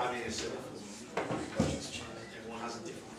I mean, it's everyone has a different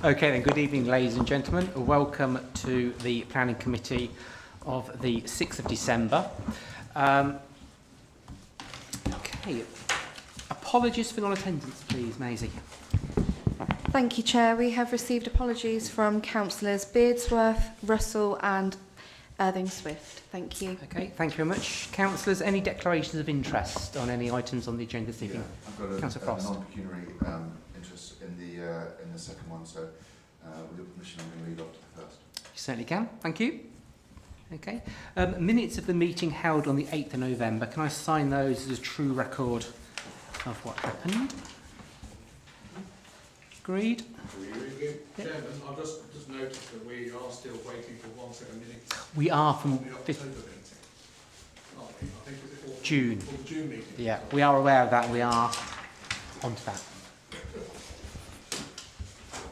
Okay then, good evening ladies and gentlemen. Welcome to the Planning Committee of the 6th of December. Okay, apologies for non-attendance please, Maisie. Thank you, Chair. We have received apologies from Councillors Beardsworth, Russell and Irving Swift. Thank you. Okay, thank you very much. Councillors, any declarations of interest on any items on the agenda this evening? I've got Councillor Frost. a non-pecuniary interest in the second one, so with your permission I'm going to lead off to the first. You certainly can, thank you. Okay, minutes of the meeting held on the 8th of November. Can I sign those as a true record of what happened? Agreed? Chairman, I've just noticed that we are still waiting for 1 set of minutes We are from from the October meeting. I think is it June. Or the June meeting. Yeah, we are aware of that. We are on to that.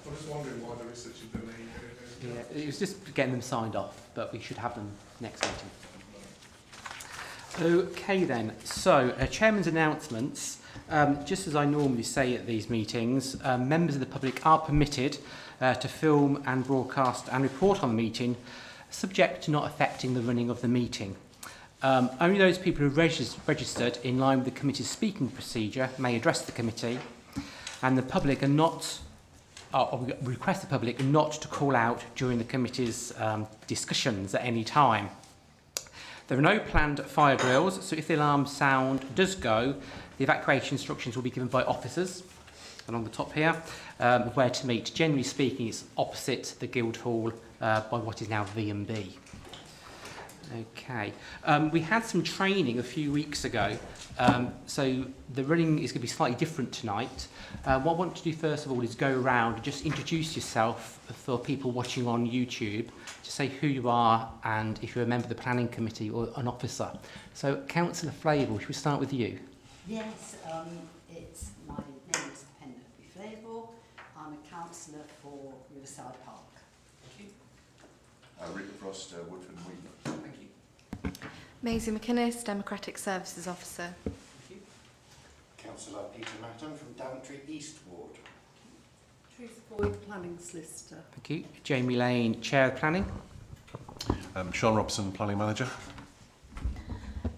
I'm just wondering why there is such a delay. Yeah, it was just getting them signed off, but we should have them next meeting. Okay then, so Chairman's announcements. Just as I normally say at these meetings, members of the public are permitted to film and broadcast and report on the meeting, subject to not affecting the running of the meeting. Only those people who are registered in line with the committee's speaking procedure may address the committee, and the public are not, we request the public not to call out during the committee's discussions at any time. There are no planned fire drills, so if the alarm sound does go, the evacuation instructions will be given by officers. And on the top here, where to meet. Generally speaking, it's opposite the Guildhall by what is now V&B. Okay. We had some training a few weeks ago, so the running is going to be slightly different tonight. What I want to do first of all is go around and just introduce yourself for people watching on YouTube, to say who you are and if you're a member of the planning committee or an officer. So, Councillor Flavel, should we start with you? Yes, it's my name is Penelope Flavel. I'm a councillor for Riverside Park. Thank you. Rupert Frost, Woodford and Wheaton. Thank you. Maisie McInnes, Democratic Services Officer. Thank you. Councillor Peter Matton from Daventry East Ward. Teresa Boyd, Planning Solicitor. Thank you. Jamie Lane, Chair of Planning. Sean Robson, Planning Manager.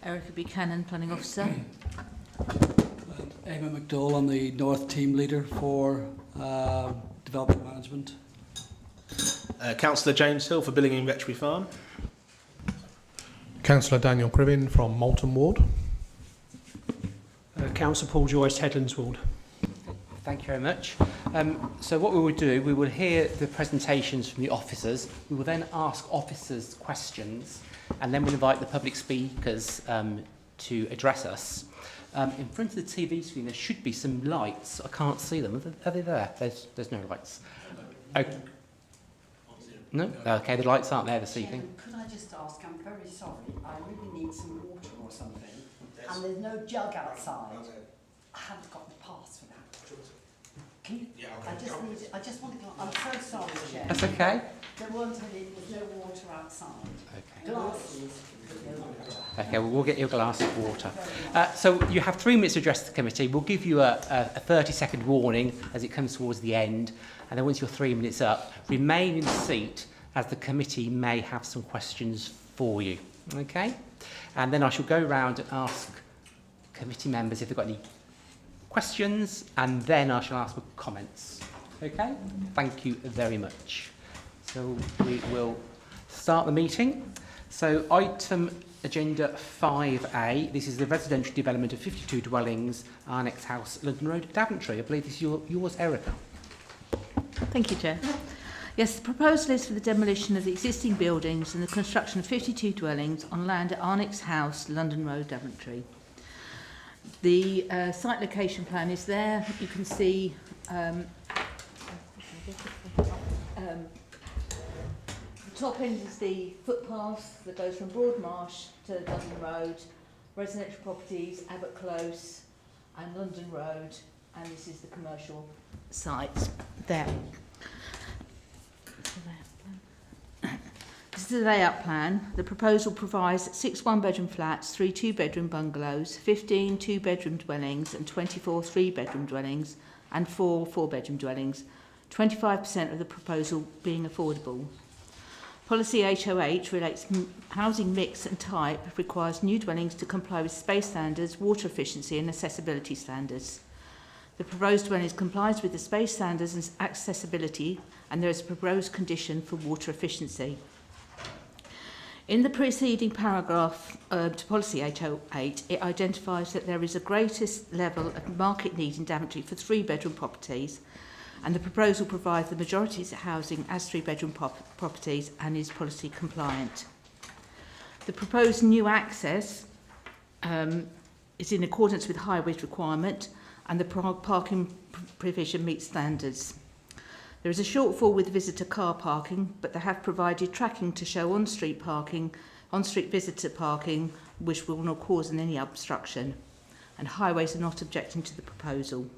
Erica Buchanan, Planning Officer. Emma McDowell, I'm the North Team Leader for Development Management. Councillor James Hill for Billing and Rectory Farm. Councillor Daniel Crivin from Malton Ward. Councillor Paul Joyce, Headlands Ward. Thank you very much. So what we will do, we will hear the presentations from the officers. We will then ask officers questions, and then we'll invite the public speakers to address us. In front of the TV screen, there should be some lights. I can't see them. Are they there? There's no lights. Okay. No? Okay, the lights aren't there this evening. Could I just ask, I'm very sorry, I really need some water or something, and there's no jug outside. I haven't got the pass for that. Can you? Yeah, I just want to. I'm so sorry, Chair. That's okay. There weren't any. There's no water outside. Okay. Glasses, but no water. Okay, well, we'll get you a glass of water. So you have 3 minutes to address the committee. We'll give you a 30-second warning as it comes towards the end. And then once you're 3 minutes up, remain in the seat as the committee may have some questions for you. Okay? And then I shall go round and ask committee members if they've got any questions, and then I shall ask for comments. Okay? Thank you very much. So we will start the meeting. So item agenda 5A, this is the residential development of 52 dwellings, Arnex House, London Road, Daventry. I believe this is yours, Erica. Thank you, Chair. Yes, the proposal is for the demolition of the existing buildings and the construction of 52 dwellings on land at Arnix House, London Road, Daventry. The site location plan is there. You can see the top end is the footpath that goes from Broadmarsh to London Road, residential properties, Abbott Close and London Road, and this is the commercial site there. This is the layout plan. The proposal provides 6 one-bedroom flats, 3 two-bedroom bungalows, 15 two-bedroom dwellings and 24 three-bedroom dwellings and 4 four-bedroom dwellings, 25% of the proposal being affordable. Policy HOH relates housing mix and type, requires new dwellings to comply with space standards, water efficiency and accessibility standards. The proposed dwelling complies with the space standards and accessibility, and there is a proposed condition for water efficiency. In the preceding paragraph to Policy HO8, it identifies that there is a greatest level of market need in Daventry for 3-bedroom properties, and the proposal provides the majority of housing as 3-bedroom properties and is policy compliant. The proposed new access is in accordance with highways requirement, and the parking provision meets standards. There is a shortfall with visitor car parking, but they have provided tracking to show on-street visitor parking, which will not cause any obstruction, and highways are not objecting to the proposal.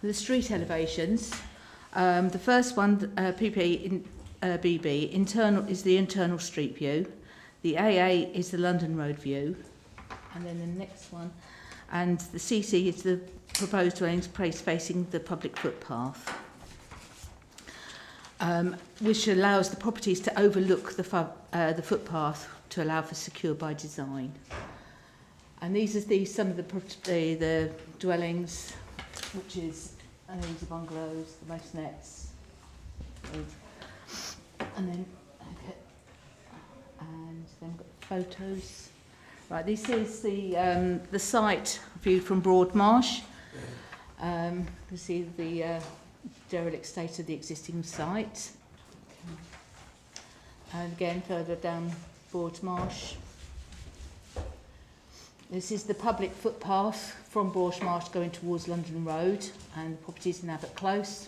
The street elevations, the first one, BB, internal is the internal street view, the AA is the London Road view, and then the next one, and the CC is the proposed dwellings place facing the public footpath, which allows the properties to overlook the footpath to allow for secure by design. And these are some of the dwellings, which is these are bungalows, the masonettes, and then we've got photos. Right, this is the site viewed from Broadmarsh. You see the derelict state of the existing site. And again, further down Broadmarsh. This is the public footpath from Broadmarsh going towards London Road and the properties in Abbott Close.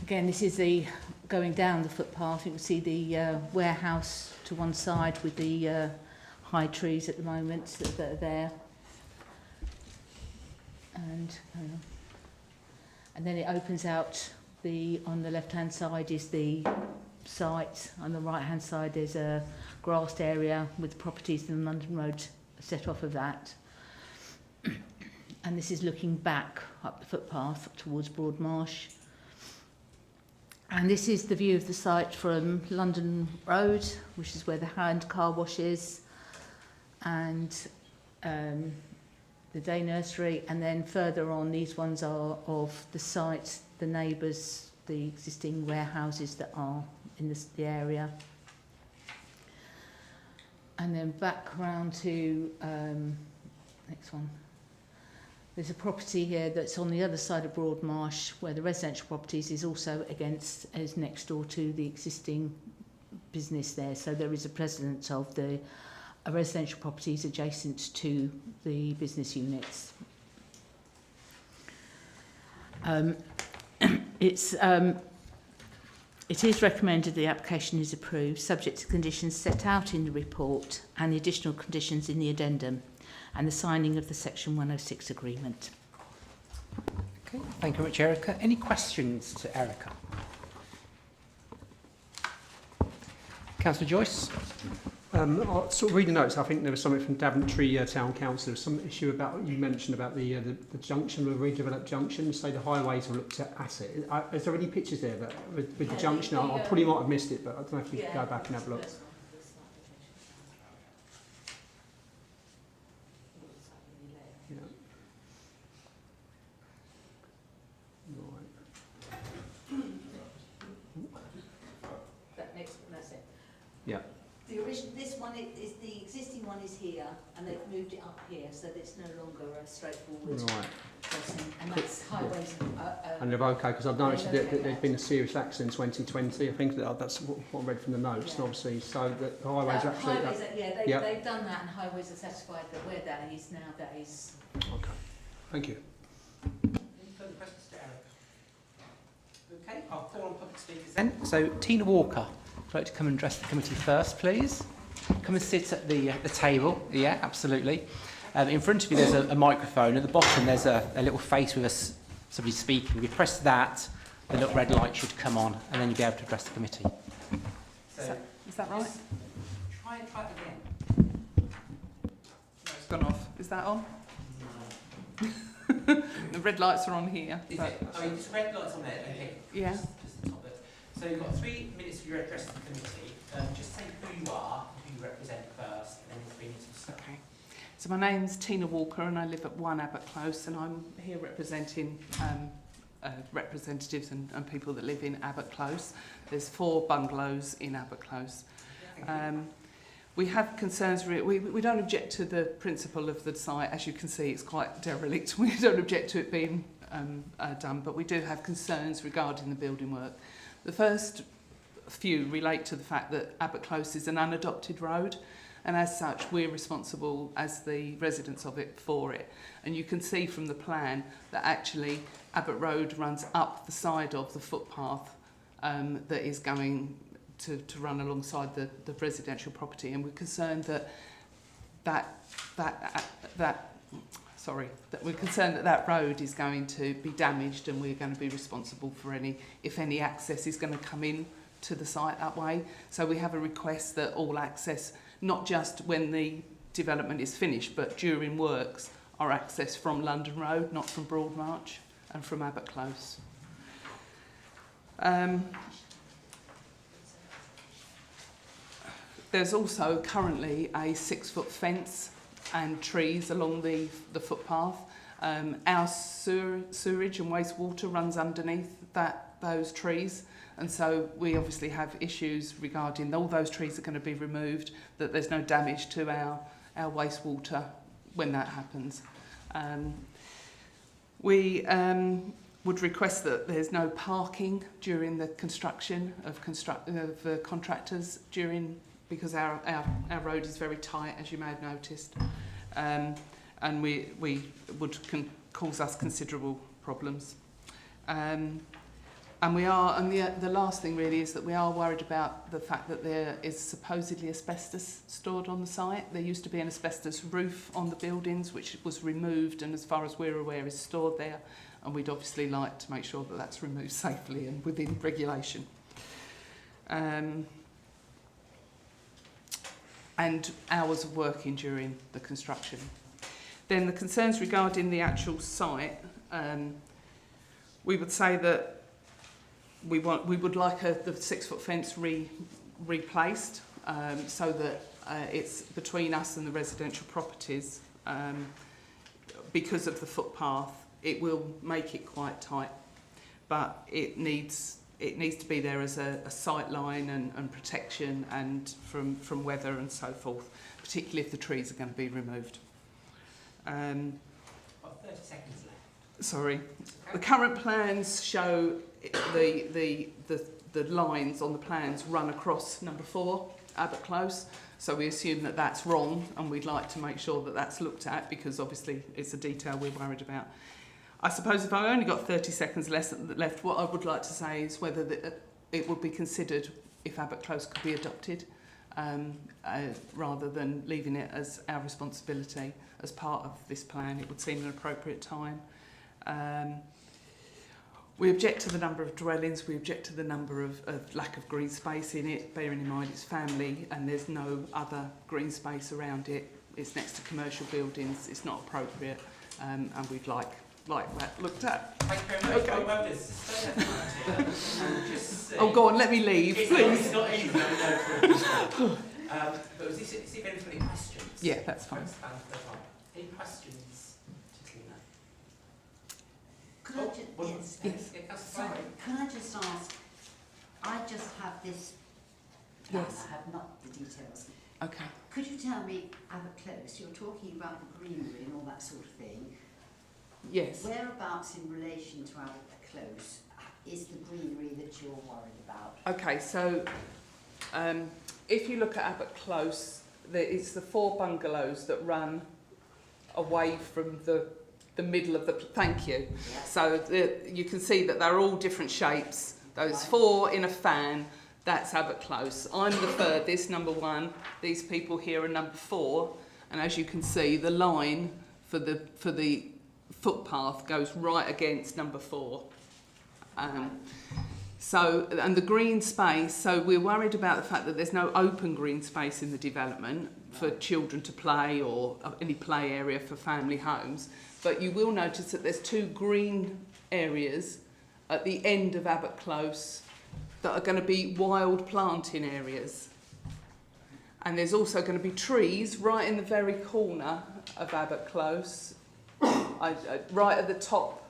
Again, this is the going down the footpath. You can see the warehouse to one side with the high trees at the moment that are there. And then it opens out. On the left-hand side is the site. On the right-hand side there's a grassed area with properties in London Road set off of that. And this is looking back up the footpath towards Broadmarsh. And this is the view of the site from London Road, which is where the hand car wash is, and the day nursery. And then further on, these ones are of the site, the neighbours, the existing warehouses that are in the area. And then back round to next one. There's a property here that's on the other side of Broadmarsh, where the residential properties is also is next door to the existing business there. So there is a precedence of the residential properties adjacent to the business units. It is recommended the application is approved, subject to conditions set out in the report and the additional conditions in the addendum, and the signing of the Section 106 agreement. Okay, thank you very much, Erica. Any questions to Erica? Councillor Joyce? I'll sort of read the notes. I think there was something from Daventry Town Council. There was some issue about, you mentioned about the junction, the redeveloped junction, say the highways were looked at it. Is there any pictures there that, with the junction? I probably might have missed it, but I don't know if you could go back and have a look. Yeah. Right. That's it. Yeah. This one is the existing one is here, and they've moved it up here, so that it's no longer a straightforward. Right. crossing, and that's highways. And they're okay, because I've noticed that there's been a serious accident in 2020. I think that's what I read from the notes, Yeah. and obviously, so the highways are absolutely... Highways, they've done that, and highways are satisfied that where that is nowadays. Okay, thank you. Any further questions to Eric? Okay, I'll call on public speakers then. So, Tina Walker, would you like to come and address the committee first, please? Come and sit at the table. Yeah, absolutely. In front of you there's a microphone. At the bottom there's a little face with somebody speaking. If you press that, the little red light should come on, and then you'll be able to address the committee. So, Is that right? Try it again. No, it's gone off. Is that on? The red lights are on here. Is it? Oh, it's red lights on there. Okay. Yeah. Just the top bit. So you've got 3 minutes for your address to the committee. Just say who you are, who you represent first, and then 3 minutes to start. Okay. So my name's Tina Walker, and I live at 1 Abbott Close, and I'm here representing representatives and people that live in Abbott Close. There's 4 bungalows in Abbott Close. We have concerns. We don't object to the principle of the site. As you can see, it's quite derelict. We don't object to it being done, but we do have concerns regarding the building work. The first few relate to the fact that Abbott Close is an unadopted road, and as such we're responsible as the residents of it for it. And you can see from the plan that actually Abbott Road runs up the side of the footpath that is going to run alongside the residential property, and we're concerned that we're concerned that road is going to be damaged, and we're going to be responsible for if any access is going to come in to the site that way. So we have a request that all access, not just when the development is finished, but during works, are accessed from London Road, not from Broadmarch, and from Abbott Close. There's also currently a 6-foot fence and trees along the footpath. Our sewerage and wastewater runs underneath those trees, and so we obviously have issues regarding all those trees are going to be removed, that there's no damage to our wastewater when that happens. We would request that there's no parking during the construction of contractors because our road is very tight, as you may have noticed, and we would cause us considerable problems. And the last thing really is that we are worried about the fact that there is supposedly asbestos stored on the site. There used to be an asbestos roof on the buildings, which was removed, and as far as we're aware is stored there, and we'd obviously like to make sure that that's removed safely and within regulation. And hours of working during the construction. Then the concerns regarding the actual site, we would say that we would like the 6-foot fence replaced so that it's between us and the residential properties. Because of the footpath, it will make it quite tight, but it needs to be there as a sight line and protection and from weather and so forth, particularly if the trees are going to be removed. 30 seconds left. Sorry. The current plans show the lines on the plans run across number 4, Abbott Close. So we assume that that's wrong, and we'd like to make sure that that's looked at, because obviously it's a detail we're worried about. I suppose if I've only got 30 seconds left, what I would like to say is whether it would be considered if Abbott Close could be adopted, rather than leaving it as our responsibility as part of this plan. It would seem an appropriate time. We object to the number of dwellings, we object to the number of lack of green space in it, bearing in mind it's family and there's no other green space around it. It's next to commercial buildings, it's not appropriate, and we'd like that looked at. Thank you very much. Okay. Well, oh, go on, let me leave, please. It's not easy, but was this if any questions? Yeah, that's fine. Any questions? Could I just, sorry, can I just ask, I just have this plan, Yes. I have not the details. Okay. Could you tell me, Abbott Close, you're talking about the greenery and all that sort of thing. Yes. Whereabouts in relation to Albert Close is the greenery that you're worried about? Okay, so if you look at Abbott Close, it's the 4 bungalows that run away from the middle of the... Thank you. Yeah. So you can see that they're all different shapes. Those 4 in a fan, that's Abbott Close. I'm the furthest, number 1. These people here are number 4. And as you can see, the line for the footpath goes right against number 4. And the green space, so we're worried about the fact that there's no open green space in the development for children to play or any play area for family homes. But you will notice that there's 2 green areas at the end of Abbott Close that are going to be wild planting areas. And there's also going to be trees right in the very corner of Abbott Close, right at the top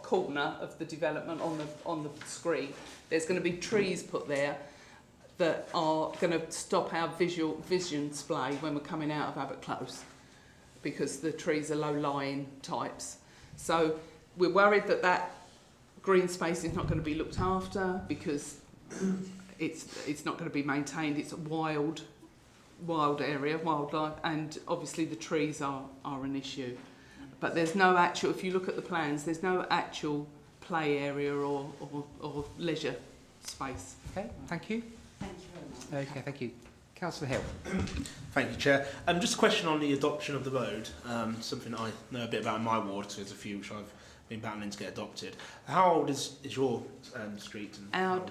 corner of the development on the screen. There's going to be trees put there that are going to stop our vision splay when we're coming out of Abbott Close, because the trees are low-lying types. So we're worried that green space is not going to be looked after because it's not going to be maintained. It's a wild area, wildlife, and obviously the trees are an issue. But there's no actual, if you look at the plans, there's no actual play area or leisure space. Okay, thank you. Thank you very much. Okay, thank you. Councillor Hill. Thank you, Chair. Just a question on the adoption of the road, something I know a bit about in my ward, so there's a few which I've been battling to get adopted. How old is your street? And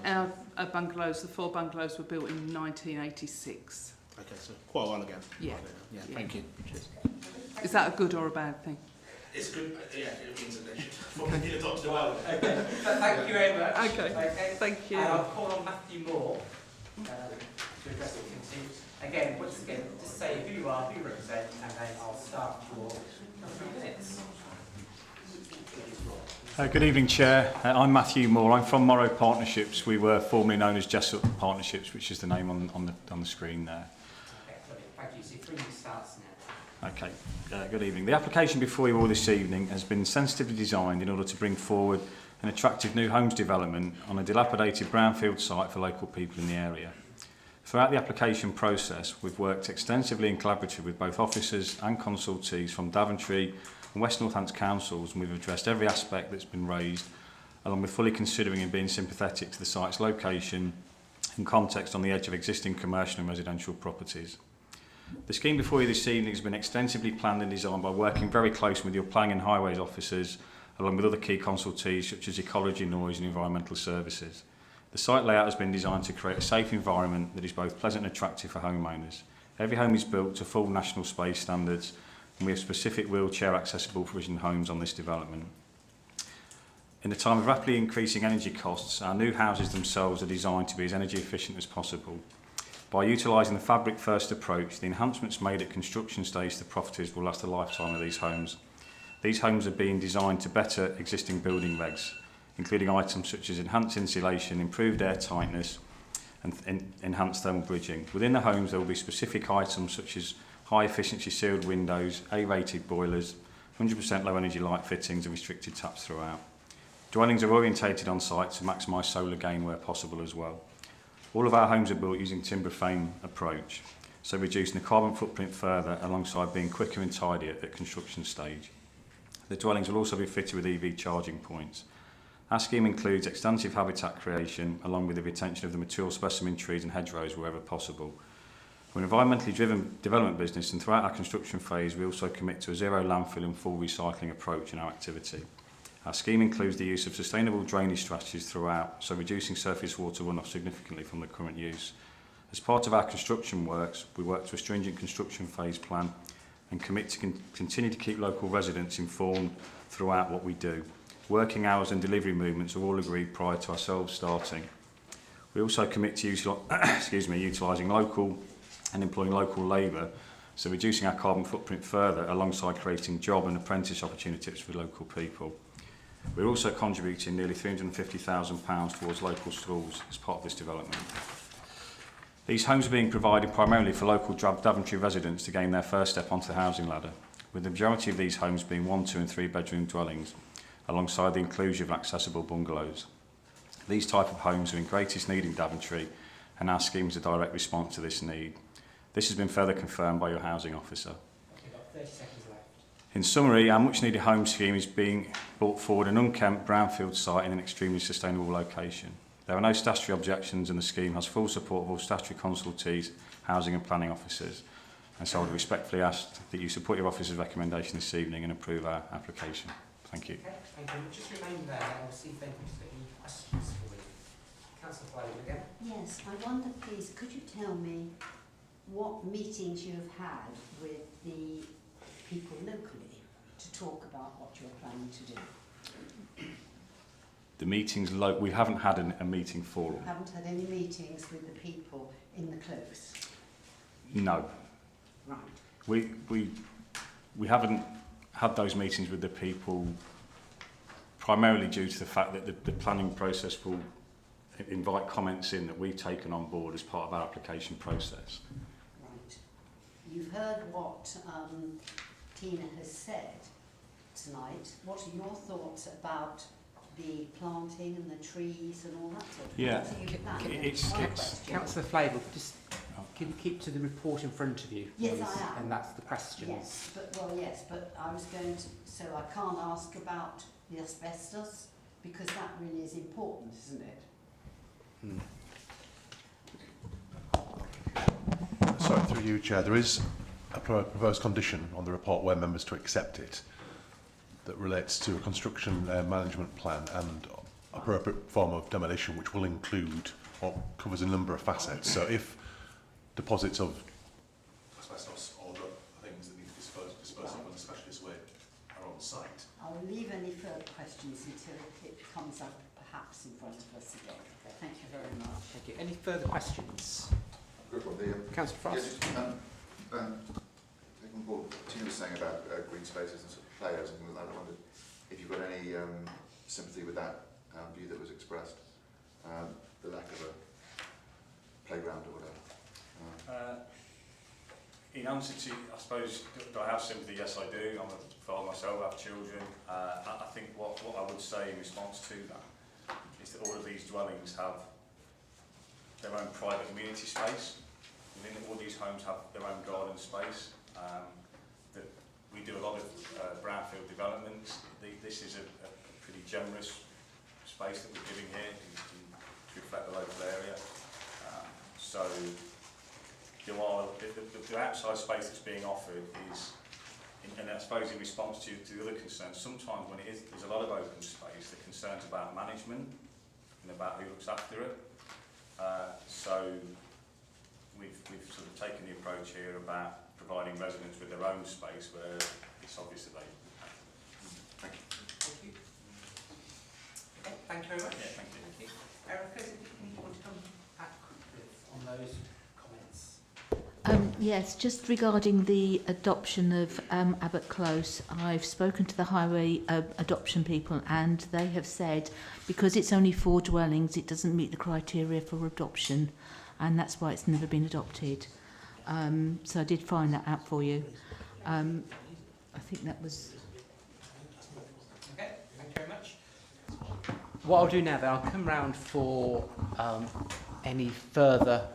our bungalows, the 4 bungalows were built in 1986. Okay, so quite a while ago. Yeah. Yeah, thank you. Cheers. Is that a good or a bad thing? It's good, yeah, it means that they should probably be adopted a while ago. Okay, thank you very much. Okay, thank you. And I'll call on Matthew Moore to address the committee. Again, once again, just say who you are, who you represent, and then I'll start your 3 minutes. Good evening, Chair. I'm Matthew Moore. I'm from Morrow Partnerships. We were formerly known as Jessup Partnerships, which is the name on the screen there. Okay, thank you. So 3 minutes starts now. Okay, good evening. The application before you all this evening has been sensitively designed in order to bring forward an attractive new homes development on a dilapidated brownfield site for local people in the area. Throughout the application process, we've worked extensively and collaboratively with both officers and consultees from Daventry and West Northants councils, and we've addressed every aspect that's been raised, along with fully considering and being sympathetic to the site's location and context on the edge of existing commercial and residential properties. The scheme before you this evening has been extensively planned and designed by working very closely with your planning and highways officers, along with other key consultees such as ecology, noise and environmental services. The site layout has been designed to create a safe environment that is both pleasant and attractive for homeowners. Every home is built to full national space standards, and we have specific wheelchair accessible provision homes on this development. In a time of rapidly increasing energy costs, our new houses themselves are designed to be as energy efficient as possible. By utilising the fabric first approach, the enhancements made at construction stage to properties will last the lifetime of these homes. These homes are being designed to better existing building regs, including items such as enhanced insulation, improved air tightness and enhanced thermal bridging. Within the homes there will be specific items such as high efficiency sealed windows, A-rated boilers, 100% low energy light fittings and restricted taps throughout. Dwellings are orientated on site to maximise solar gain where possible as well. All of our homes are built using timber frame approach, so reducing the carbon footprint further alongside being quicker and tidier at construction stage. The dwellings will also be fitted with EV charging points. Our scheme includes extensive habitat creation along with the retention of the mature specimen trees and hedgerows wherever possible. We're an environmentally driven development business, and throughout our construction phase we also commit to a zero landfill and full recycling approach in our activity. Our scheme includes the use of sustainable drainage strategies throughout, so reducing surface water runoff significantly from the current use. As part of our construction works, we work to a stringent construction phase plan and commit to continue to keep local residents informed throughout what we do. Working hours and delivery movements are all agreed prior to ourselves starting. We also commit to utilising local and employing local labour, so reducing our carbon footprint further alongside creating job and apprentice opportunities for local people. We're also contributing nearly £350,000 towards local schools as part of this development. These homes are being provided primarily for local Daventry residents to gain their first step onto the housing ladder. with the majority of these homes being 1, 2 and 3 bedroom dwellings, alongside the inclusion of accessible bungalows. These type of homes are in greatest need in Daventry, and our scheme is a direct response to this need. This has been further confirmed by your housing officer. Okay, got 30 seconds left. In summary, our much needed home scheme is being brought forward an unkempt brownfield site in an extremely sustainable location. There are no statutory objections and the scheme has full support of all statutory consultees, housing and planning officers. And so I would respectfully ask that you support your officer's recommendation this evening and approve our application. Thank you. Okay, thank you. Just remain there and we'll see if anybody's got any questions for you. Councillor Flanagan again. Yes, I wonder, please, could you tell me what meetings you've had with the people locally to talk about what you're planning to do? The meetings, we haven't had a meeting forum. Haven't had any meetings with the people in the close? No. Right. We haven't had those meetings with the people primarily due to the fact that the planning process will invite comments in that we've taken on board as part of our application process. Right. You've heard what Tina has said tonight. What are your thoughts about the planting and the trees and all that sort of Yeah, thing? Councillor Flavour, just can you keep to the report in front of you? Yes, please? I am. And that's the questions. Yes, but I was going to, so I can't ask about the asbestos because that really is important, isn't it? Sorry, through you, Chair. There is a proposed condition on the report where members to accept it that relates to a construction management plan and appropriate form of demolition, which will include or covers a number of facets. So if deposits of asbestos or other things that need to be disposed of in a specialist way are on site. I'll leave any further questions until it comes up perhaps in front of us again. Thank you very much. Thank you. Any further questions? Good one. Councillor Frost. Taking on board what Tina was saying about green spaces and sort of players and things like that, I wondered if you've got any sympathy with that view that was expressed, the lack of a playground or whatever. In answer to, I suppose, do I have sympathy? Yes, I do. I'm a father myself, I have children. I think what I would say in response to that is that all of these dwellings have their own private community space. Within all these homes have their own garden space. That we do a lot of brownfield developments. This is a pretty generous space that we're giving here to reflect the local area. So there are the outside space that's being offered is, and I suppose in response to the other concerns, sometimes when there's a lot of open space, the concerns about management and about who looks after it. So we've sort of taken the approach here about providing residents with their own space where it's obvious that they. Thank you. Thank you. Okay, thank you very much. Yeah, thank you. Thank you. Erica, do you want to come back on those comments? Yes, just regarding the adoption of Abbott Close, I've spoken to the highway adoption people and they have said because it's only 4 dwellings, it doesn't meet the criteria for adoption and that's why it's never been adopted. So I did find that out for you. I think that was... Okay, thank you very much. What I'll do now then, I'll come round for any further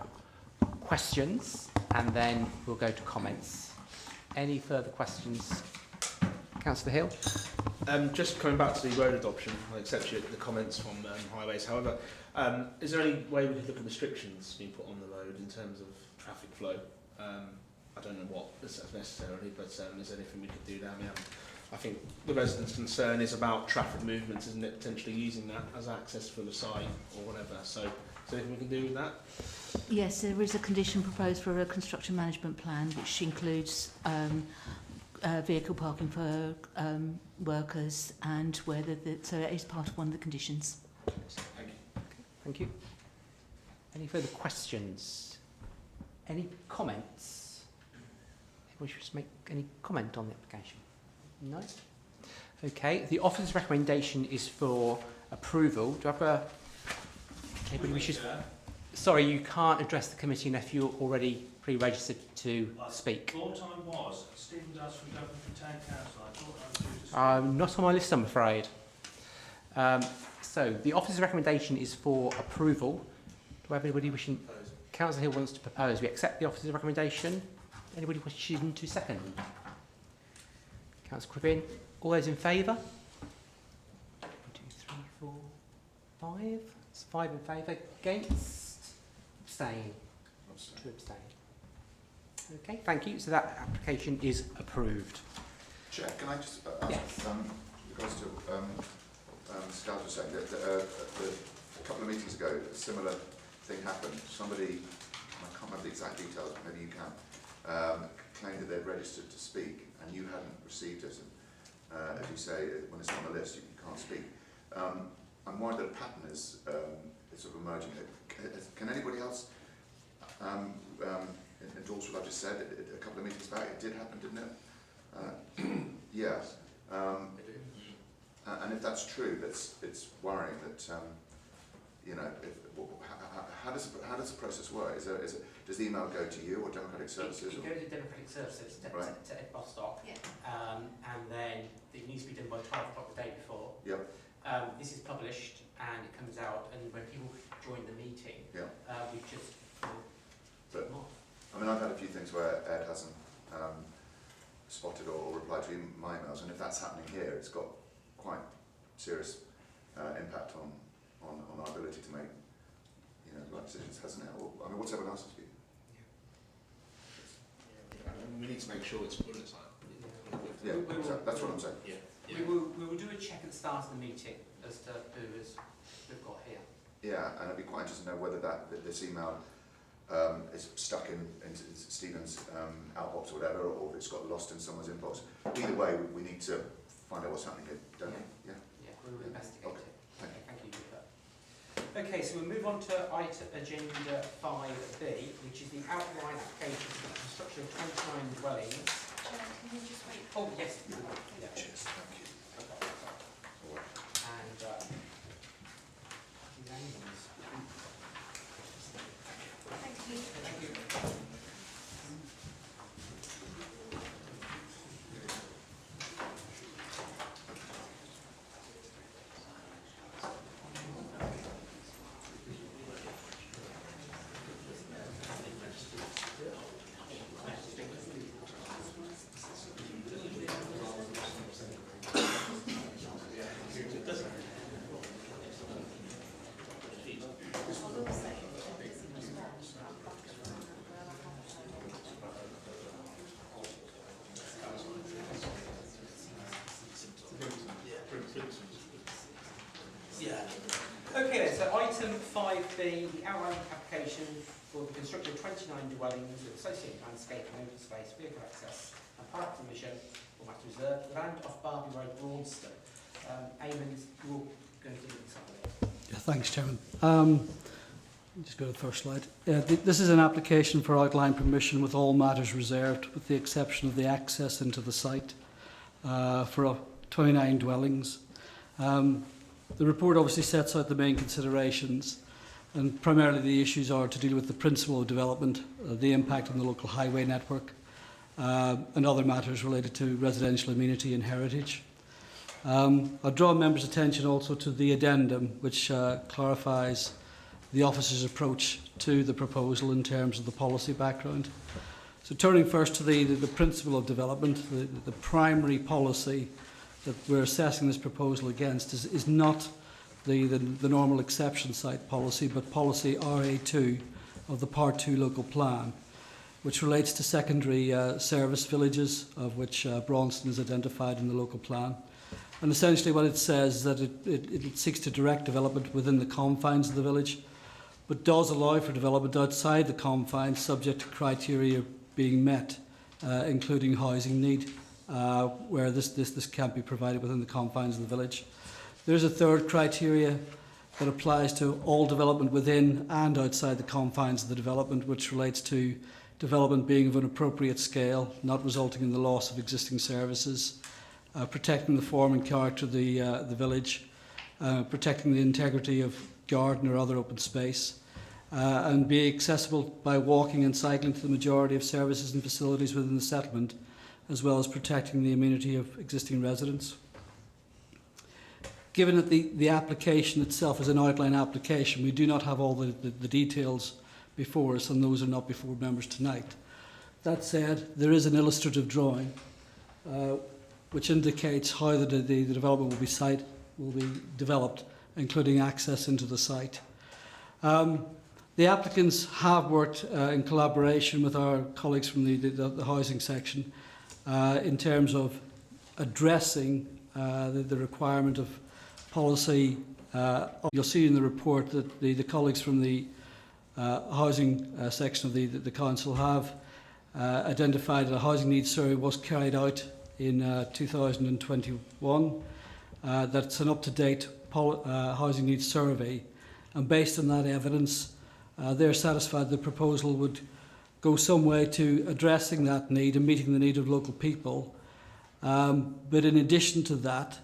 questions and then we'll go to comments. Any further questions? Councillor Hill? Just coming back to the road adoption, I accept the comments from highways. However, is there any way we could look at restrictions being put on the road in terms of traffic flow? I don't know what is necessarily, but is there anything we could do there? I think the residents' concern is about traffic movements, isn't it? Potentially using that as access for the site or whatever. So, is there anything we can do with that? Yes, there is a condition proposed for a construction management plan which includes vehicle parking for workers and whether so it is part of one of the conditions. Thank you. Thank you. Any further questions? Any comments? Anyone wish to make any comment on the application? No? Okay, the officer's recommendation is for approval. Do I have anybody wishes? Sorry, you can't address the committee unless you're already pre-registered to speak. I thought I was. Stephen Does from Devonshire Town Council. I thought I was due to speak. Not on my list, I'm afraid. So, the officer's recommendation is for approval. Do I have anybody wishing... Councillor Hill wants to propose. We accept the officer's recommendation. Anybody wishing to second? Councillor Cribbin. All those in favour? 1, 2, 3, 4, 5. It's 5 in favour. Against? Abstain. 2 abstain. Okay, thank you. So that application is approved. Chair, can I just ask, yes. regards to Scout was saying that a couple of meetings ago, a similar thing happened. Somebody, I can't remember the exact details, but maybe you can, claimed that they'd registered to speak and you hadn't received it. And as you say, when it's on the list, you can't speak. I'm worried that a pattern is sort of emerging. Can anybody else endorse what I've just said? A couple of meetings back, it did happen, didn't it? Yes. And if that's true, it's worrying that, you know, how does the process work? Does the email go to you or Democratic Services? It goes to Democratic Services to Ed Bostock, and then it needs to be done by 12 o'clock the day before. Yep. This is published and it comes out, and when people join the meeting, we just but, I mean, I've had a few things where Ed hasn't spotted or replied to my emails, and if that's happening here, it's got quite serious impact on our ability to make, you know, right decisions, hasn't it? Or, I mean, what's everyone else's view? We need to make sure it's bullet time. Yeah, that's what I'm saying. Yeah. We will do a check at the start of the meeting as to who we've got here. Yeah, and I'd be quite interested to know whether this email is stuck in Stephen's outbox or whatever, or if it's got lost in someone's inbox. Either way, we need to find out what's happening here, don't we? Yeah. Yeah, we'll investigate it. Thank you. Okay, so we'll move on to agenda 5B, which is the outline application for the construction of 29 dwellings. Can you just wait? Oh, yes. Yeah. Cheers, thank you. And thank you. Okay then, so item 5B, the outline application for the construction of 29 dwellings with associated landscape and open space, vehicle access and park permission for matter reserved, land off Barbie Road, Braunston. Eamon, you're going to do some of it. Yeah, thanks, Chairman. Just go to the first slide. This is an application for outline permission with all matters reserved, with the exception of the access into the site for 29 dwellings. The report obviously sets out the main considerations, and primarily the issues are to deal with the principle of development, the impact on the local highway network, and other matters related to residential amenity and heritage. I'll draw members' attention also to the addendum, which clarifies the officer's approach to the proposal in terms of the policy background. So turning first to the principle of development, the primary policy that we're assessing this proposal against is not the normal exception site policy, but policy RA2 of the Part 2 local plan, which relates to secondary service villages, of which Braunston is identified in the local plan. And essentially what it says is that it seeks to direct development within the confines of the village, but does allow for development outside the confines subject to criteria being met, including housing need, where this can't be provided within the confines of the village. There's a third criteria that applies to all development within and outside the confines of the development, which relates to development being of an appropriate scale, not resulting in the loss of existing services, protecting the form and character of the village, protecting the integrity of garden or other open space, and be accessible by walking and cycling to the majority of services and facilities within the settlement, as well as protecting the amenity of existing residents. Given that the application itself is an outline application, we do not have all the details before us, and those are not before members tonight. That said, there is an illustrative drawing which indicates how the development will be developed, including access into the site. The applicants have worked in collaboration with our colleagues from the housing section in terms of addressing the requirement of policy. You'll see in the report that the colleagues from the housing section of the council have identified that a housing needs survey was carried out in 2021. That's an up-to-date housing needs survey, and based on that evidence, they're satisfied the proposal would go some way to addressing that need and meeting the need of local people. But in addition to that,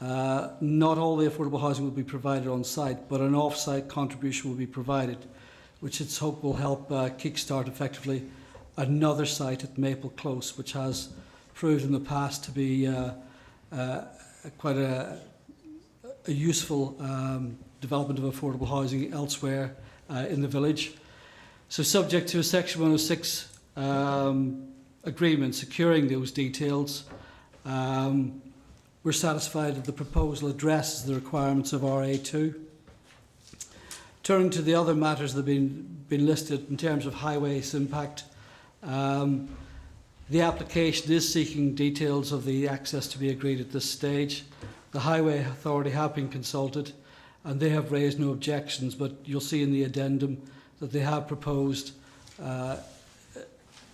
not all the affordable housing will be provided on site, but an off-site contribution will be provided, which it's hoped will help kickstart effectively another site at Maple Close, which has proved in the past to be quite a useful development of affordable housing elsewhere in the village. So subject to a Section 106 agreement securing those details, we're satisfied that the proposal addresses the requirements of RA2. Turning to the other matters that have been listed in terms of highways impact, the application is seeking details of the access to be agreed at this stage. The Highway Authority have been consulted and they have raised no objections, but you'll see in the addendum that they have proposed to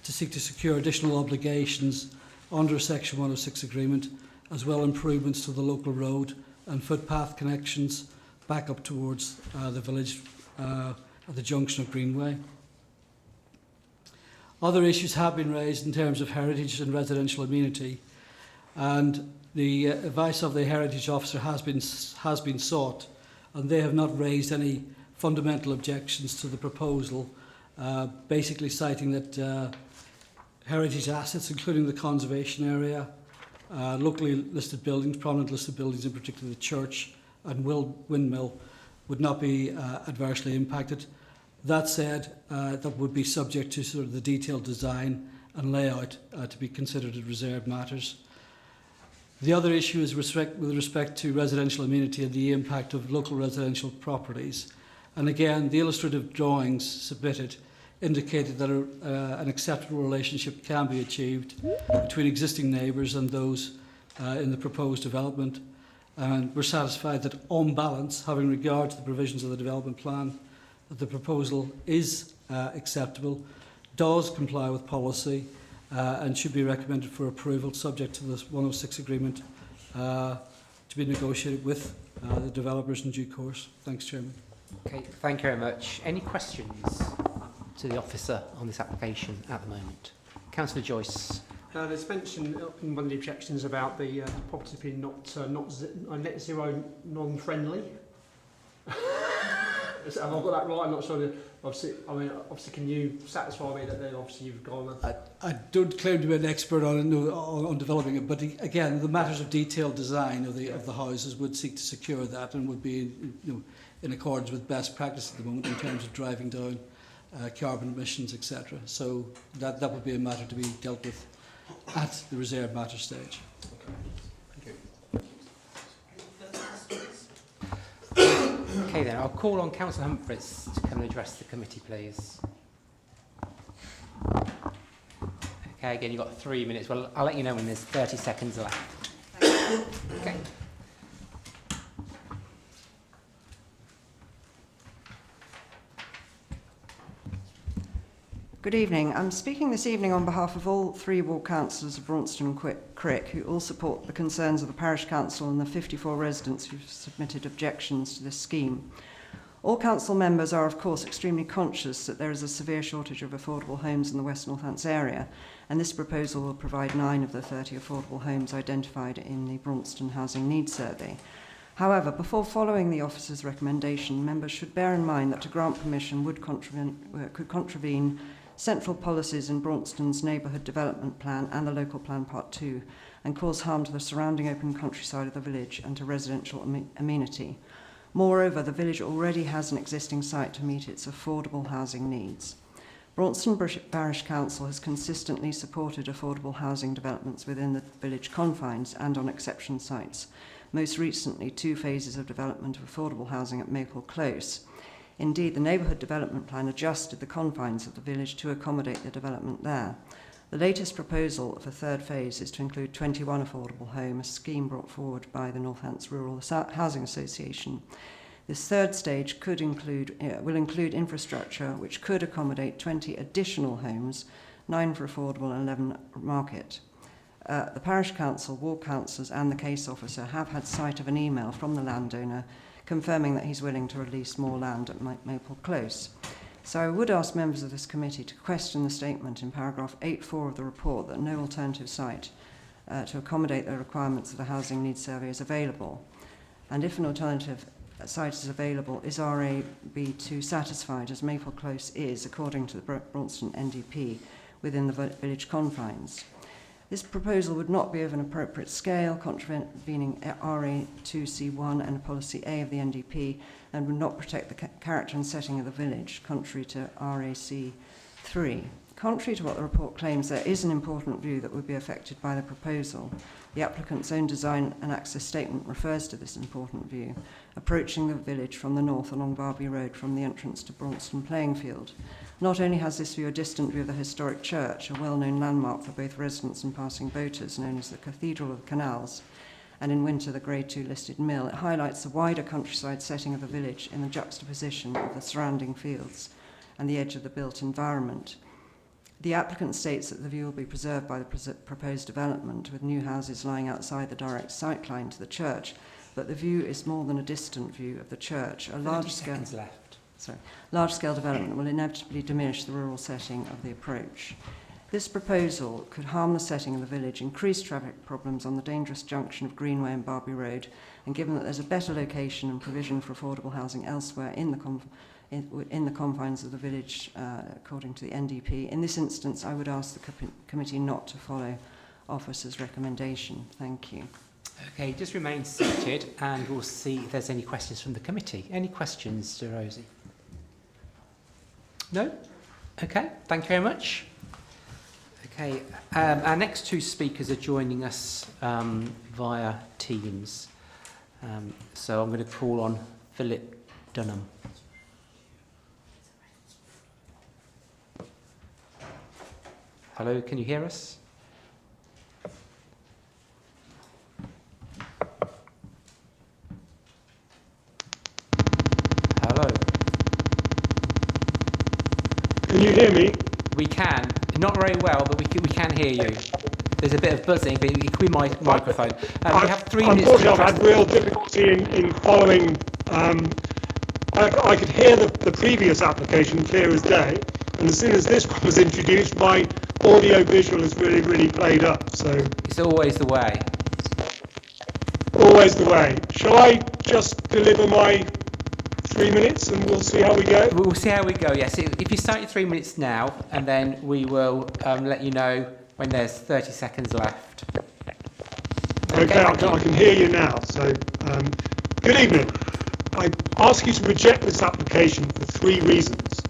seek to secure additional obligations under a Section 106 agreement, as well improvements to the local road and footpath connections back up towards the village at the junction of Greenway. Other issues have been raised in terms of heritage and residential amenity, and the advice of the Heritage Officer has been sought, and they have not raised any fundamental objections to the proposal, basically citing that heritage assets, including the conservation area, locally listed buildings, prominent listed buildings, in particular the church and windmill, would not be adversely impacted. That said, that would be subject to sort of the detailed design and layout to be considered as reserved matters. The other issue is with respect to residential amenity and the impact of local residential properties. And again, the illustrative drawings submitted indicated that an acceptable relationship can be achieved between existing neighbours and those in the proposed development. And we're satisfied that on balance, having regard to the provisions of the development plan, that the proposal is acceptable, does comply with policy, and should be recommended for approval subject to this 106 agreement to be negotiated with the developers in due course. Thanks, Chairman. Okay, thank you very much. Any questions to the officer on this application at the moment? Councillor Joyce. There's mention in one of the objections about the property being not net zero non-friendly. Have I got that right? I'm not sure. Obviously, can you satisfy me that then obviously you've gone? I don't claim to be an expert on developing it, but again, the matters of detailed design of the houses would seek to secure that and would be in accordance with best practice at the moment in terms of driving down carbon emissions, etc. So that would be a matter to be dealt with at the reserved matter stage. Okay then, I'll call on Councillor Humphreys to come and address the committee, please. Okay, again, you've got 3 minutes. Well, I'll let you know when there's 30 seconds left. Okay. Good evening. I'm speaking this evening on behalf of all 3 ward councillors of Braunston and Crick who all support the concerns of the parish council and the 54 residents who've submitted objections to this scheme. All council members are of course extremely conscious that there is a severe shortage of affordable homes in the West Northants area, and this proposal will provide 9 of the 30 affordable homes identified in the Braunston Housing Needs Survey. However, before following the officer's recommendation, members should bear in mind that to grant permission could contravene central policies in Braunston's Neighbourhood Development Plan and the Local Plan Part 2 and cause harm to the surrounding open countryside of the village and to residential amenity. Moreover, the village already has an existing site to meet its affordable housing needs. Braunston Parish Council has consistently supported affordable housing developments within the village confines and on exception sites. Most recently, 2 phases of development of affordable housing at Maple Close. Indeed, the Neighbourhood Development Plan adjusted the confines of the village to accommodate the development there. The latest proposal of a 3rd phase is to include 21 affordable homes, a scheme brought forward by the Northants Rural Housing Association. This 3rd stage will include infrastructure which could accommodate 20 additional homes, 9 for affordable and 11 market. The Parish Council, Ward Councillors and the case officer have had sight of an email from the landowner confirming that he's willing to release more land at Maple Close. So I would ask members of this committee to question the statement in paragraph 8.4 of the report that no alternative site to accommodate the requirements of the housing needs survey is available. And if an alternative site is available, is RAB2 satisfied as Maple Close is, according to the Braunston NDP, within the village confines? This proposal would not be of an appropriate scale, contravening RA2C1 and Policy A of the NDP, and would not protect the character and setting of the village, contrary to RAC3. Contrary to what the report claims, there is an important view that would be affected by the proposal. The applicant's own design and access statement refers to this important view, approaching the village from the north along Barbie Road from the entrance to Braunston Playing Field. Not only has this view a distant view of the historic church, a well-known landmark for both residents and passing boaters, known as the Cathedral of the Canals, and in winter the Grade 2 listed mill, it highlights the wider countryside setting of the village in the juxtaposition of the surrounding fields and the edge of the built environment. The applicant states that the view will be preserved by the proposed development, with new houses lying outside the direct sight line to the church, but the view is more than a distant view of the church. A large-scale development will inevitably diminish the rural setting of the approach. This proposal could harm the setting of the village, increase traffic problems on the dangerous junction of Greenway and Barbie Road, and given that there's a better location and provision for affordable housing elsewhere in the confines of the village, according to the NDP. In this instance, I would ask the committee not to follow officer's recommendation. Thank you. Okay, just remain seated and we'll see if there's any questions from the committee. Any questions, Sir Rosie? No? Okay, thank you very much. Okay, our next 2 speakers are joining us via Teams. So I'm going to call on Philip Dunham. Hello, can you hear us? Hello. Can you hear me? We can. Not very well, but we can hear you. There's a bit of buzzing, but it could be my microphone. We have 3 minutes. Unfortunately, I've had real difficulty in following. I could hear the previous application clear as day, and as soon as this one was introduced, my audio-visual has really played up. So it's always the way. Always the way. Shall I just deliver my 3 minutes and we'll see how we go? We'll see how we go, yes. If you start your 3 minutes now, and then we will let you know when there's 30 seconds left. Okay, I can hear you now. So, good evening. I ask you to reject this application for 3 reasons.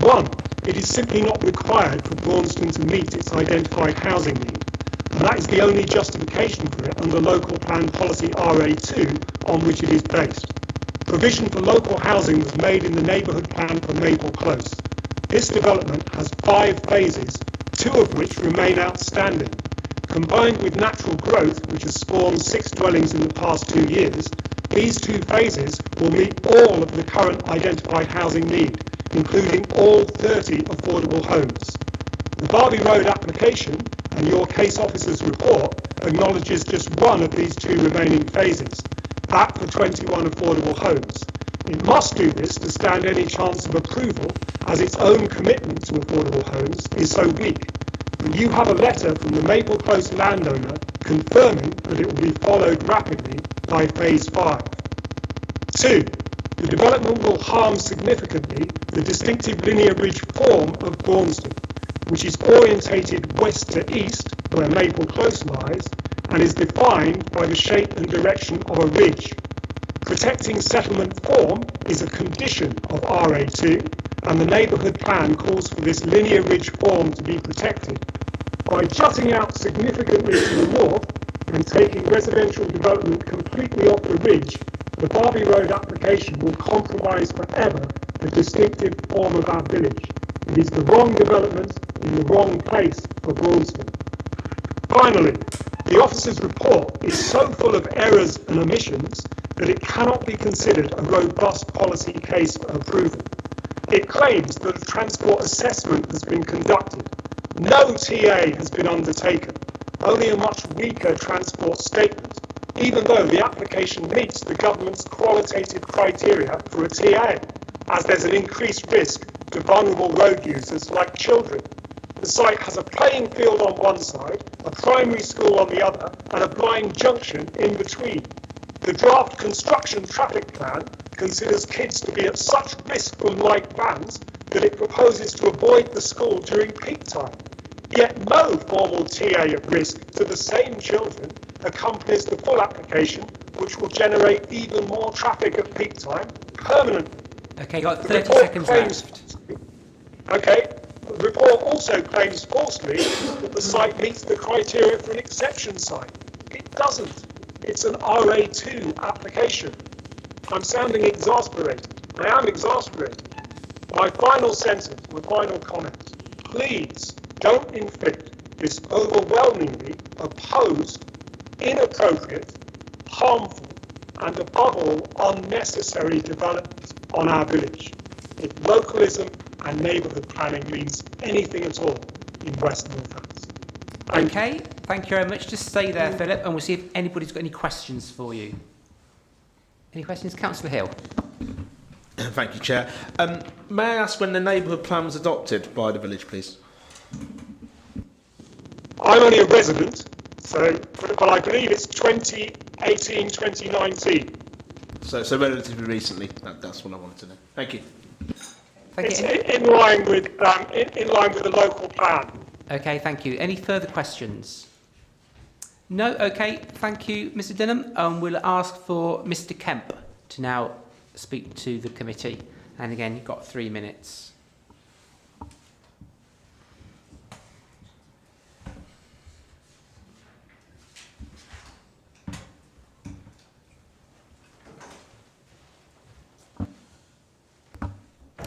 1, it is simply not required for Braunston to meet its identified housing need, and that is the only justification for it under Local Plan Policy RA2 on which it is based. Provision for local housing was made in the neighbourhood plan for Maple Close. This development has 5 phases, 2 of which remain outstanding. Combined with natural growth, which has spawned 6 dwellings in the past 2 years, these 2 phases will meet all of the current identified housing need, including all 30 affordable homes. The Barbie Road application and your case officer's report acknowledges just one of these 2 remaining phases, that for 21 affordable homes. It must do this to stand any chance of approval, as its own commitment to affordable homes is so weak. But you have a letter from the Maple Close landowner confirming that it will be followed rapidly by phase 5. 2. The development will harm significantly the distinctive linear ridge form of Braunston, which is orientated west to east where Maple Close lies and is defined by the shape and direction of a ridge. Protecting settlement form is a condition of RA2, and the neighbourhood plan calls for this linear ridge form to be protected. By jutting out significantly to the north and taking residential development completely off the ridge, the Barbie Road application will compromise forever the distinctive form of our village. It is the wrong development in the wrong place for Braunston. Finally, the officer's report is so full of errors and omissions that it cannot be considered a robust policy case for approval. It claims that a transport assessment has been conducted. No TA has been undertaken, only a much weaker transport statement, even though the application meets the government's qualitative criteria for a TA, as there's an increased risk to vulnerable road users like children. The site has a playing field on one side, a primary school on the other, and a blind junction in between. The draft construction traffic plan considers kids to be at such risk from light vans that it proposes to avoid the school during peak time. Yet no formal TA at risk to the same children accompanies the full application, which will generate even more traffic at peak time permanently. Okay, got 30 seconds left. Okay, the report also claims falsely that the site meets the criteria for an exception site. It doesn't. It's an RA2 application. I'm sounding exasperated. I am exasperated. My final sentence, my final comment. Please don't inflict this overwhelmingly opposed, inappropriate, harmful, and above all, unnecessary development on our village. If localism and neighbourhood planning means anything at all in West Northants. Okay, thank you very much. Just stay there, Philip, and we'll see if anybody's got any questions for you. Any questions? Councillor Hill. Thank you, Chair. May I ask when the neighbourhood plan was adopted by the village, please? I'm only a resident, but I believe it's 2018, 2019. So relatively recently. That's what I wanted to know. Thank you. It's in line with the local plan. Okay, thank you. Any further questions? No? Okay, thank you, Mr Denham. We'll ask for Mr Kemp to now speak to the committee. And again, you've got 3 minutes.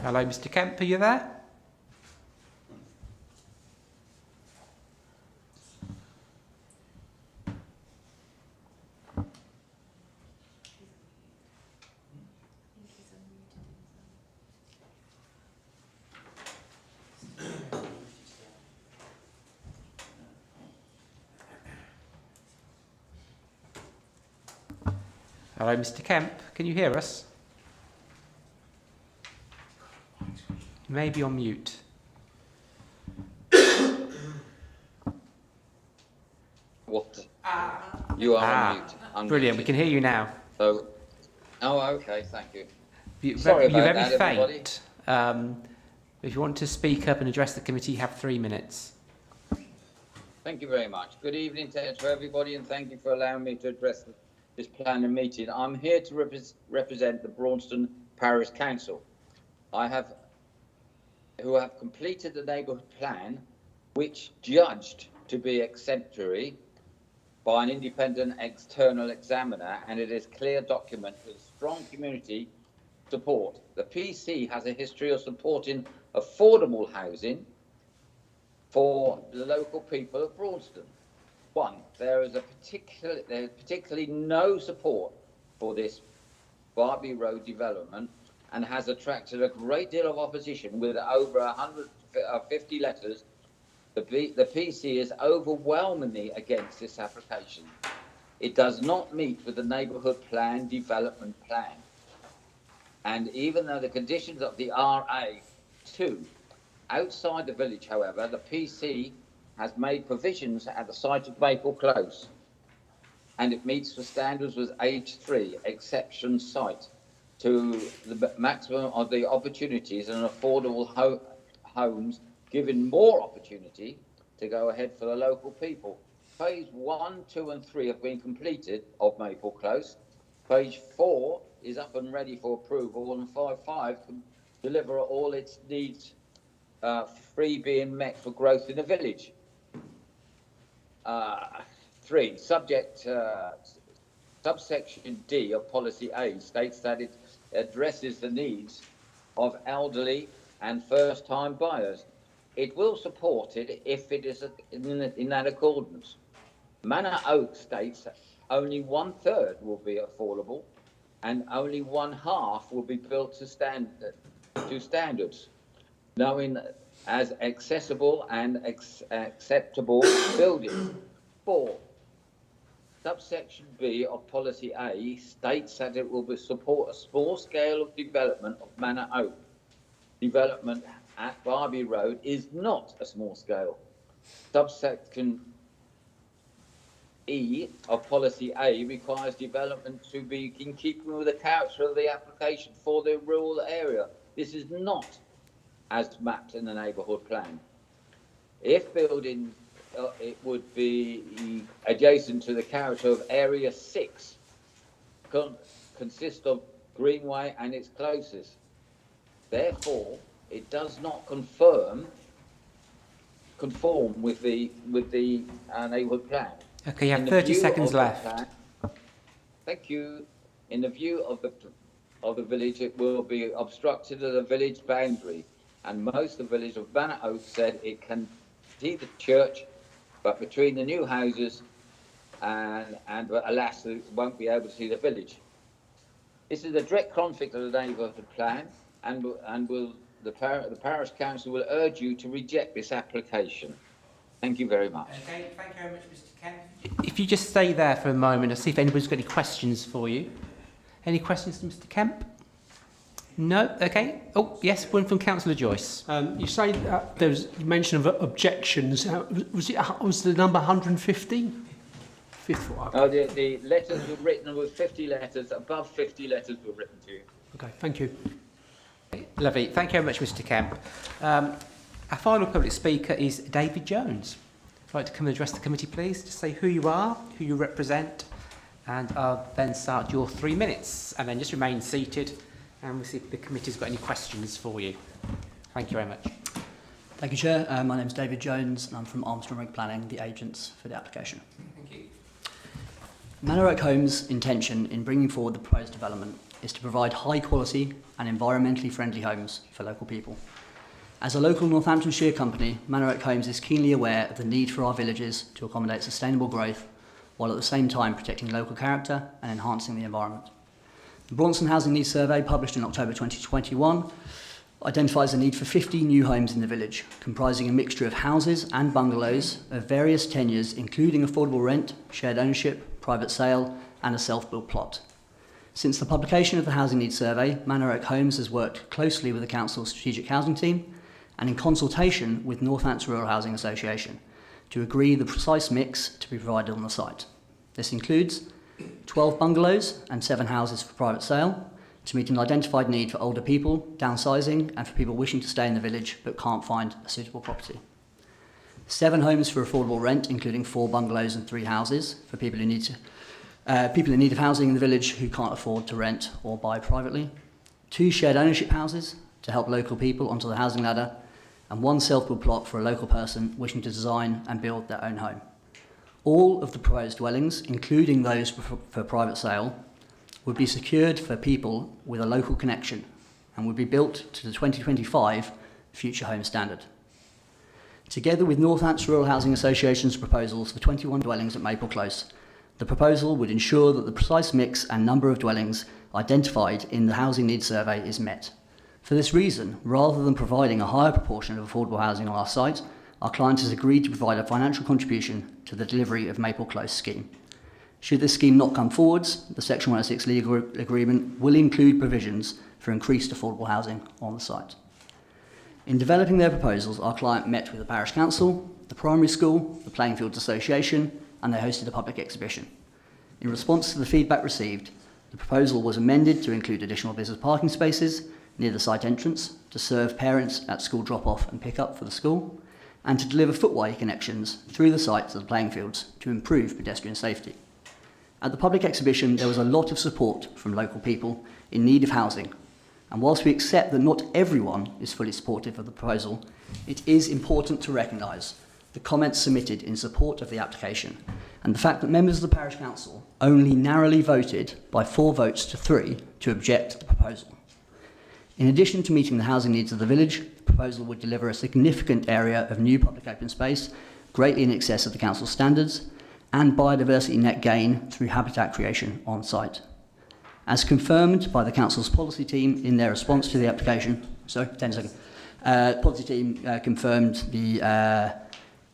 Hello, Mr Kemp, are you there? Hello, Mr Kemp, can you hear us? You may be on mute. What? You are on mute. Brilliant, we can hear you now. So, okay, thank you. Sorry about you're very that, everybody. faint. If you want to speak up and address the committee, you have 3 minutes. Thank you very much. Good evening to everybody, and thank you for allowing me to address this planning meeting. I'm here to represent the Braunston Parish Council. Who have completed the neighbourhood plan, which judged to be exemplary by an independent external examiner, and it is a clear document with strong community support. The PC has a history of supporting affordable housing for the local people of Braunston. There is particularly no support for this Barbie Road development, and has attracted a great deal of opposition with over 150 letters. The PC is overwhelmingly against this application. It does not meet with the neighbourhood plan development plan. And even though the conditions of the RA2 outside the village, however, the PC has made provisions at the site of Maple Close, and it meets the standards with H3 exception site. to the maximum of the opportunities and affordable homes, giving more opportunity to go ahead for the local people. Phase 1, 2 and 3 have been completed of Maple Close. Phase 4 is up and ready for approval, and 5 can deliver all its needs, 3 being met for growth in the village. 3, subsection D of Policy A states that it addresses the needs of elderly and first-time buyers. It will support it if it is in that accordance. Manor Oak states that only 1/3 will be affordable and only 1/2 will be built to standards, knowing as accessible and acceptable buildings. 4, subsection B of Policy A states that it will support a small scale of development of Manor Oak. Development at Barbie Road is not a small scale. Subsection E of Policy A requires development to be in keeping with the character of the application for the rural area. This is not as mapped in the neighbourhood plan. If building, it would be adjacent to the character of Area 6, consists of Greenway and its closest. Therefore, it does not conform with the neighbourhood plan. Okay, you have 30 seconds left. Thank you. In the view of the village, it will be obstructed at the village boundary, and most of the village of Manor Oak said it can see the church, but between the new houses and alas, it won't be able to see the village. This is a direct conflict of the neighbourhood plan, and the parish council will urge you to reject this application. Thank you very much. Okay, thank you very much, Mr. Kemp. If you just stay there for a moment, I'll see if anybody's got any questions for you. Any questions to Mr. Kemp? No? Okay. Oh, yes, one from Councillor Joyce. You say there was mention of objections. Was the number 150? The letters were written with 50 letters. Above 50 letters were written to you. Okay, thank you. Lovely. Thank you very much, Mr. Kemp. Our final public speaker is David Jones. I'd like to come and address the committee, please. Just say who you are, who you represent, and I'll then start your 3 minutes. And then just remain seated, and we'll see if the committee's got any questions for you. Thank you very much. Thank you, Chair. My name is David Jones, and I'm from Armstrong Rig Planning, the agents for the application. Thank you. Manor Oak Homes' intention in bringing forward the proposed development is to provide high quality and environmentally friendly homes for local people. As a local Northamptonshire company, Manor Oak Homes is keenly aware of the need for our villages to accommodate sustainable growth, while at the same time protecting local character and enhancing the environment. The Braunston Housing Needs Survey, published in October 2021, identifies the need for 50 new homes in the village, comprising a mixture of houses and bungalows of various tenures, including affordable rent, shared ownership, private sale, and a self-built plot. Since the publication of the Housing Needs Survey, Manor Oak Homes has worked closely with the Council's Strategic Housing Team and in consultation with Northants Rural Housing Association to agree the precise mix to be provided on the site. This includes 12 bungalows and 7 houses for private sale to meet an identified need for older people, downsizing, and for people wishing to stay in the village but can't find a suitable property. 7 homes for affordable rent, including 4 bungalows and 3 houses for people who need to people in need of housing in the village who can't afford to rent or buy privately, 2 shared ownership houses to help local people onto the housing ladder, and 1 self-built plot for a local person wishing to design and build their own home. All of the proposed dwellings, including those for private sale, would be secured for people with a local connection and would be built to the 2025 Future Home Standard. Together with Northants Rural Housing Association's proposals for 21 dwellings at Maple Close, the proposal would ensure that the precise mix and number of dwellings identified in the Housing Needs Survey is met. For this reason, rather than providing a higher proportion of affordable housing on our site, our client has agreed to provide a financial contribution to the delivery of Maple Close scheme. Should this scheme not come forwards, the Section 106 legal agreement will include provisions for increased affordable housing on the site. In developing their proposals, our client met with the Parish Council, the Primary School, the Playing Fields Association, and they hosted a public exhibition. In response to the feedback received, The proposal was amended to include additional business parking spaces near the site entrance to serve parents at school drop-off and pick-up for the school, and to deliver footway connections through the site to the playing fields to improve pedestrian safety. At the public exhibition, there was a lot of support from local people in need of housing, and whilst we accept that not everyone is fully supportive of the proposal, it is important to recognise the comments submitted in support of the application and the fact that members of the Parish Council only narrowly voted by 4 votes to 3 to object to the proposal. In addition to meeting the housing needs of the village, the proposal would deliver a significant area of new public open space, greatly in excess of the council's standards, and biodiversity net gain through habitat creation on site. As confirmed by the council's policy team in their response to the application, policy team confirmed the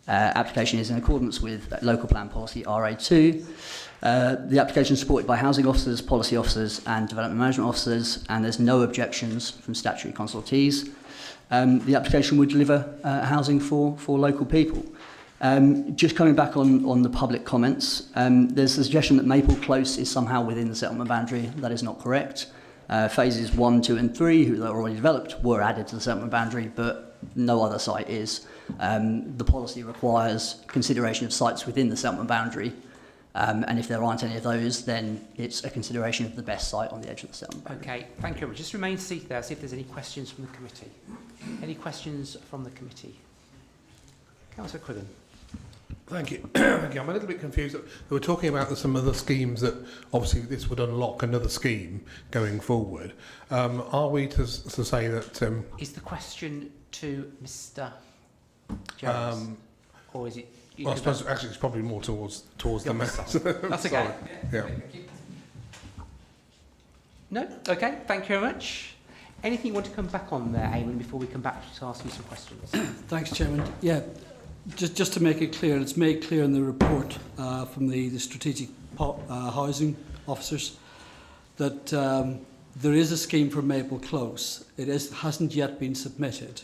application is in accordance with local plan policy RA2. The application is supported by housing officers, policy officers and development management officers, and there's no objections from statutory consultees. The application would deliver housing for local people. Just coming back on the public comments, there's a suggestion that Maple Close is somehow within the settlement boundary. That is not correct. Phases 1, 2 and 3, who are already developed, were added to the settlement boundary, but no other site is. The policy requires consideration of sites within the settlement boundary, and if there aren't any of those, then it's a consideration of the best site on the edge of the settlement boundary. Okay, thank you. Just remain seated there, see if there's any questions from the committee. Any questions from the committee? Councillor Quiggan. Thank you. Thank you. I'm a little bit confused. We were talking about some of the schemes that obviously this would unlock another scheme going forward. Are we to say that... Is the question to Mr Jones? Or is it... Well, I suppose actually it's probably more towards the matter. That's okay. Yeah. No? Okay, thank you very much. Anything you want to come back on there, Eamon, before we come back to ask you some questions? Thanks, Chairman. Yeah, just to make it clear, it's made clear in the report from the strategic housing officers that there is a scheme for Maple Close. It hasn't yet been submitted,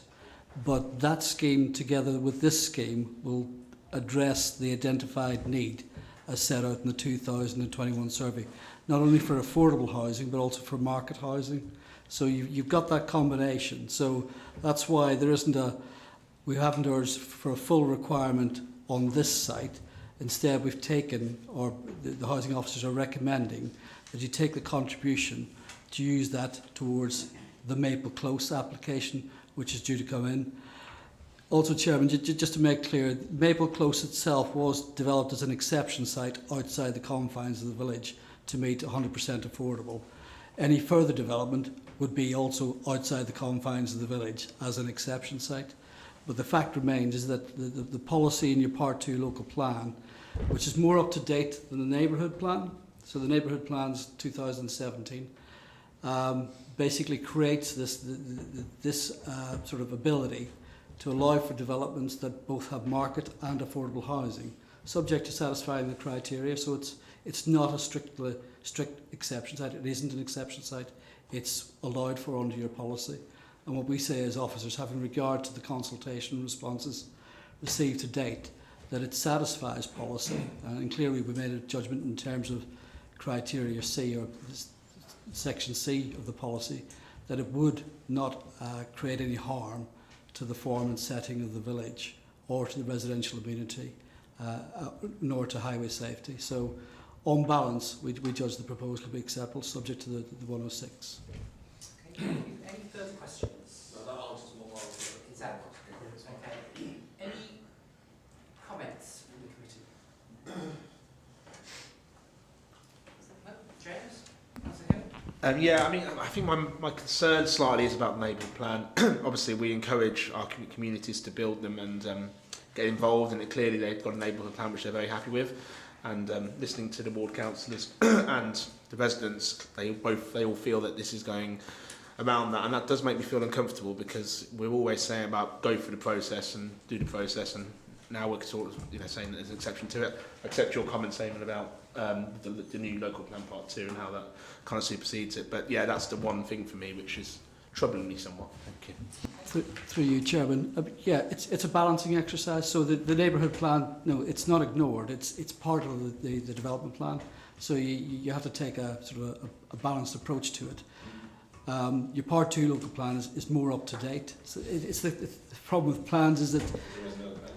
but that scheme, together with this scheme, will address the identified need as set out in the 2021 survey, not only for affordable housing, but also for market housing. So you've got that combination. So that's why we haven't urged for a full requirement on this site. Instead, we've taken, or the housing officers are recommending, that you take the contribution to use that towards the Maple Close application, which is due to come in. Also, Chairman, just to make clear, Maple Close itself was developed as an exception site outside the confines of the village to meet 100% affordable. Any further development would be also outside the confines of the village as an exception site. But the fact remains is that the policy in your Part 2 local plan, which is more up to date than the neighbourhood plan, so the neighbourhood plan's 2017, basically creates this sort of ability to allow for developments that both have market and affordable housing, subject to satisfying the criteria. So it's not a strict exception site. It isn't an exception site. It's allowed for under your policy. And what we say as officers, having regard to the consultation responses received to date, that it satisfies policy. And clearly we made a judgment in terms of criteria C, or section C of the policy, that it would not create any harm to the form and setting of the village or to the residential amenity, nor to highway safety. So on balance, we judge the proposal to be acceptable, subject to the 106. Okay. Any further questions? No, that answers what I was doing. Okay. Any comments from the committee? No? James? Yeah, I mean, I think my concern slightly is about the neighbourhood plan. Obviously, we encourage our communities to build them and get involved, and clearly they've got a neighbourhood plan which they're very happy with. And listening to the ward councillors and the residents, they all feel that this is going around that, and that does make me feel uncomfortable, because we're always saying about go through the process and do the process, and now we're sort of saying that there's an exception to it. I accept your comment, Simon, about the new local plan Part 2 and how that kind of supersedes it. But yeah, that's the one thing for me which is troubling me somewhat. Thank you. Through you, Chairman. Yeah, it's a balancing exercise. So the neighbourhood plan, no, it's not ignored. It's part of the development plan. So you have to take a sort of a balanced approach to it. Your Part 2 local plan is more up to date. So it's the problem with plans is that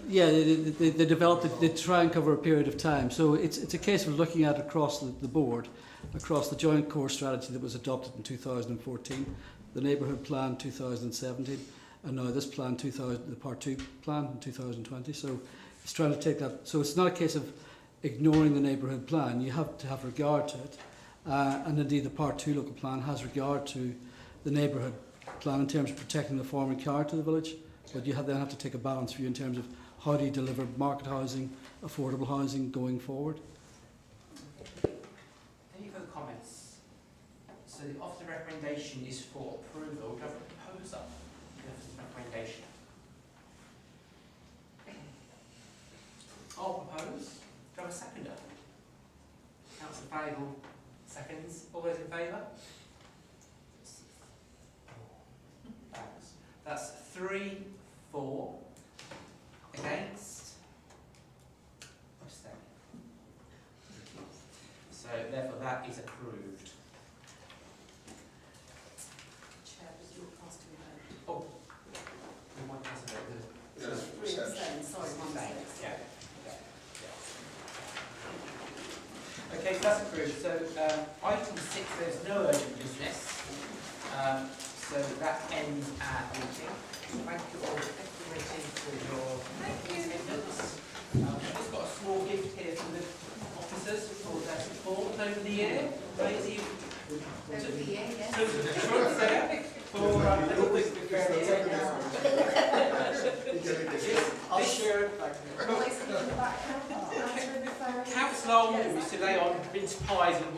they develop it, they try and cover a period of time. So it's a case of looking at it across the board, across the joint core strategy that was adopted in 2014, the neighbourhood plan 2017, and now this plan, the Part 2 plan in 2020. So it's trying to take that. So it's not a case of ignoring the neighbourhood plan. You have to have regard to it. And indeed the Part 2 local plan has regard to the neighbourhood plan in terms of protecting the form and character of the village. But you then have to take a balanced view in terms of how do you deliver market housing, affordable housing going forward. Any further comments? So the officer recommendation is for approval. Do I have a proposer? The officer's recommendation. I'll propose. Do I have a seconder? Councillor Fable seconds. All those in favour? Thanks. That's 3, 4. Against? Abstain. So therefore that is approved. Chair, was your cast to vote? Oh, we might pass it over. Sorry, one mistake. Yeah. Okay, so that's approved. So item 6, there's no urgent business. So that ends our meeting. Thank you all for your attendance. I've just got a small gift here from the officers for their support over the year. Rosie, Over the year, yes. for this year, Councillor Olmos today on mince pies and